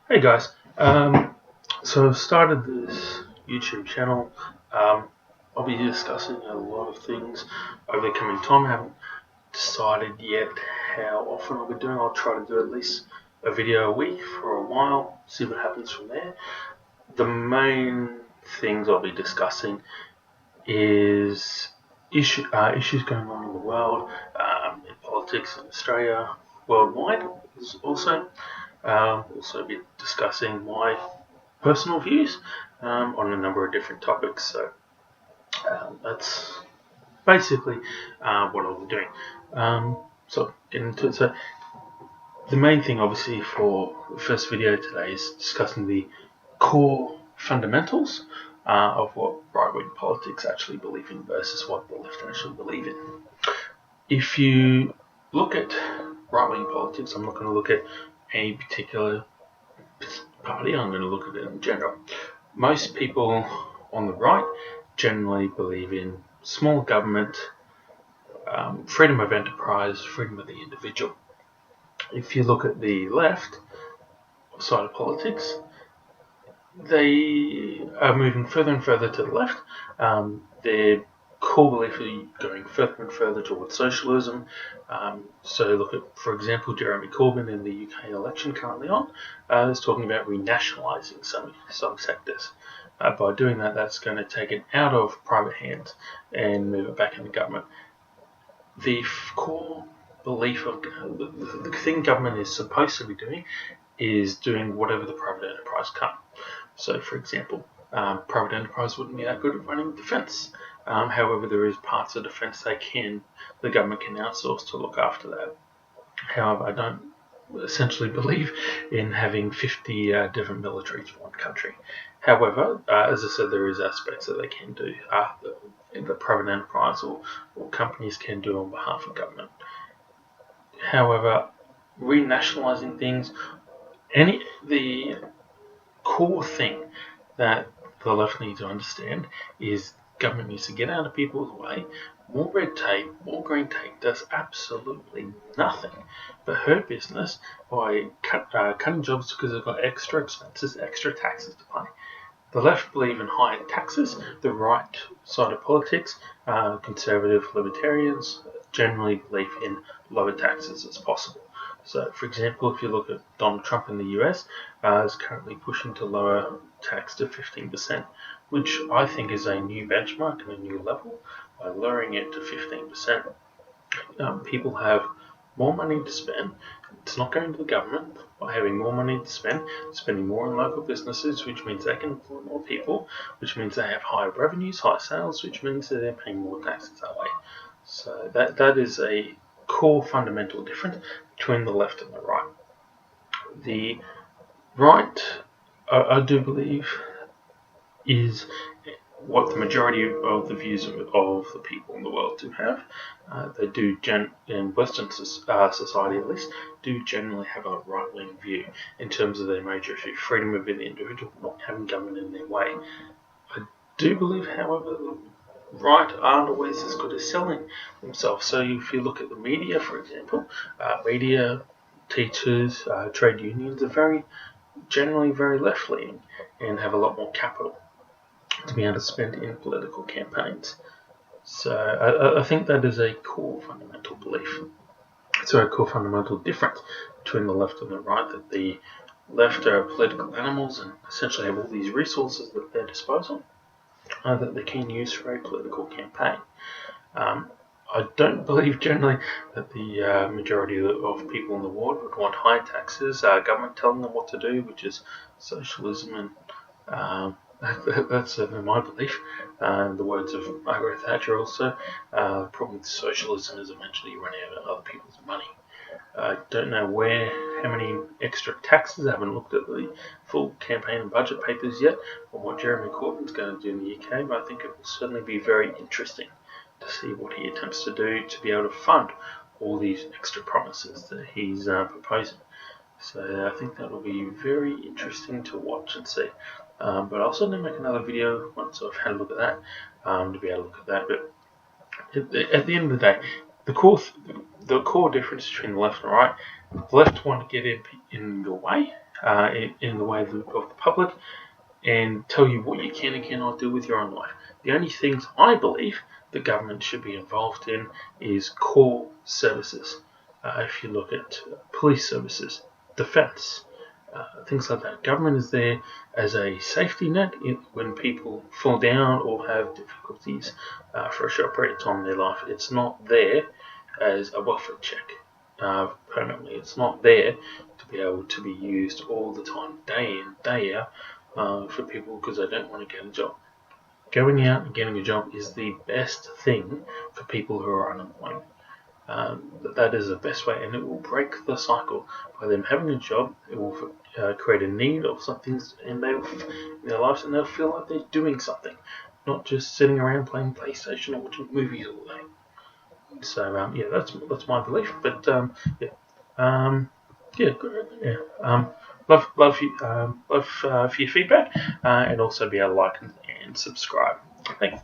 Hey guys, so I've started this YouTube channel. I'll be discussing a lot of things over the coming time. I haven't decided yet how often I'll be doing. I'll try to do at least a video a week for a while, see what happens from there. The main things I'll be discussing is issues going on in the world, in politics in Australia, worldwide. Is also be discussing my personal views on a number of different topics. So that's basically what I'll be doing. So getting into it. So the main thing, obviously, for the first video today is discussing the core fundamentals of what right-wing politics actually believe in versus what the left actually believe in. If you look at right-wing politics, I'm not going to look at any particular party, I'm going to look at it in general. Most people on the right generally believe in small government, freedom of enterprise, freedom of the individual. If you look at the left side of politics, they are moving further and further to the left. Their core belief is going further and further towards socialism. So look at, for example, Jeremy Corbyn in the UK election currently on, is talking about renationalising some sectors. By doing that, that's going to take it out of private hands and move it back into government. The core belief of the thing government is supposed to be doing is doing whatever the private enterprise can't. So, for example, private enterprise wouldn't be that good at running defence. However, there is parts of defence the government can outsource to look after that. However, I don't essentially believe in having 50 different militaries for one country. However, as I said, there is aspects that they can do, the private enterprise or companies can do on behalf of government. However, renationalising things, the core thing that the left needs to understand is government needs to get out of people's way. More red tape, more green tape does absolutely nothing but hurt business by cutting jobs because they've got extra expenses, extra taxes to pay. The left believe in higher taxes. The right side of politics, conservative libertarians, generally believe in lower taxes as possible. So, for example, if you look at Donald Trump in the US, is currently pushing to lower tax to 15%, which I think is a new benchmark and a new level. By lowering it to 15%, people have more money to spend. It's not going to the government. By having more money to spend, spending more on local businesses, which means they can employ more people, which means they have higher revenues, higher sales, which means that they're paying more taxes that way. So that is a core fundamental difference between the left and the right. The right, I do believe, is what the majority of the views of the people in the world do have. They do, in Western society at least, do generally have a right-wing view in terms of their major issue, freedom of the individual, not having government in their way. I do believe, however, the right aren't always as good as selling themselves. So if you look at the media, for example, media, teachers, trade unions are generally very left-leaning and have a lot more capital to be able to spend in political campaigns. So I think that is a core fundamental belief. So a core fundamental difference between the left and the right, that the left are political animals and essentially have all these resources at their disposal that they can use for a political campaign. I don't believe generally that the majority of people in the world would want high taxes, government telling them what to do, which is socialism, and that's my belief. The words of Margaret Thatcher also. The problem with socialism is eventually you run out of other people's money. I don't know how many extra taxes. I haven't looked at the full campaign and budget papers yet on what Jeremy Corbyn's going to do in the UK, but I think it will certainly be very interesting to see what he attempts to do to be able to fund all these extra promises that he's proposing. So I think that will be very interesting to watch and see. But I'll certainly make another video once I've had a look at that, to be able to look at that. But at the end of the day, the the core difference between the left and right. The left want to get in your way, in the way of the public, and tell you what you can and cannot do with your own life. The only things I believe the government should be involved in is core services. If you look at police services, defence, things like that. Government is there as a safety net when people fall down or have difficulties for a short period of time in their life. It's not there as a welfare check permanently. It's not there to be able to be used all the time, day in, day out, for people because they don't want to get a job. Going out and getting a job is the best thing for people who are unemployed. That is the best way, and it will break the cycle. By them having a job, it will create a need of something in their lives, and they'll feel like they're doing something, not just sitting around playing PlayStation or watching movies all day. So yeah, that's my belief. But love for your feedback, and also be able to like and subscribe. Thanks.